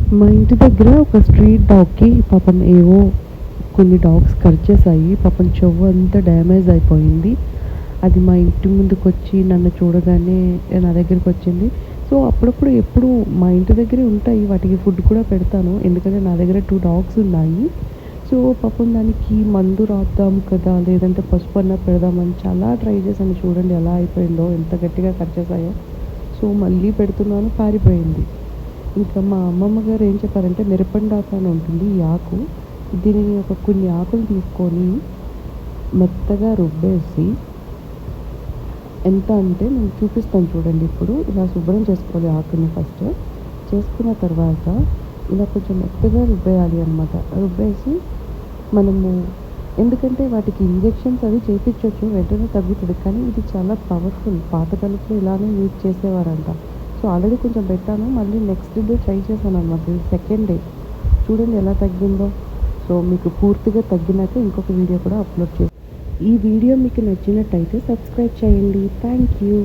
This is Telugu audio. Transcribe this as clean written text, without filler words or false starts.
మా ఇంటి దగ్గర ఒక స్ట్రీట్ డాగ్‌కి పాపం ఏవో కొన్ని డాగ్స్ కరిచేశాయి. పాపం చెవు అంతా డ్యామేజ్ అయిపోయింది. అది మా ఇంటి ముందుకొచ్చి నన్ను చూడగానే నా దగ్గరికొచ్చింది. సో, అప్పుడప్పుడు ఎప్పుడు మా ఇంటి దగ్గరే ఉంటాయి. వాటికి ఫుడ్ కూడా పెడతాను. ఎందుకంటే నా దగ్గర 2 డాగ్స్ ఉన్నాయి. సో, పాపం దానికి మందు రాద్దాం కదా! లేదంటే పసుపన్నా పెడదామని చాలా ట్రై చేశాను. చూడండి ఎలా అయిపోయిందో, ఎంత గట్టిగా కరిచేశాయో. సో, మళ్ళీ పెడుతున్నాను పారిపోయింది. ఇంకా మా అమ్మమ్మ గారు ఏం చెప్పారంటే మిరపండాకు అని ఉంటుంది ఈ ఆకు. దీనిని ఒక కొన్ని ఆకులు తీసుకొని మెత్తగా రుబ్బేసి ఎంత అంటే నేను చూపిస్తాను చూడండి ఇప్పుడు. ఇలా శుభ్రం చేసుకోవాలి ఆకుని ఫస్ట్. చేసుకున్న తర్వాత ఇలా కొంచెం మెత్తగా రుబ్బేయాలి అనమాట. రుబ్బేసి మనము ఎందుకంటే వాటికి ఇంజెక్షన్స్ అవి చేపించొచ్చు. వెంటనే తగ్గుతది. కానీ ఇది చాలా పవర్‌ఫుల్. పాతకాలంలో ఇలానే యూజ్ చేసేవారంట. సో, ఆల్రెడీ కొంచెం పెట్టాను. మళ్ళీ నెక్స్ట్ డే ట్రై చేశాననమాట. ఇది సెకండ్ డే. చూడండి ఎలా తగ్గిందో. సో, మీకు పూర్తిగా తగ్గినాక ఇంకొక వీడియో కూడా అప్‌లోడ్ చేస్తాను. ఈ వీడియో మీకు నచ్చినట్టయితే సబ్స్క్రైబ్ చేయండి. Thank you.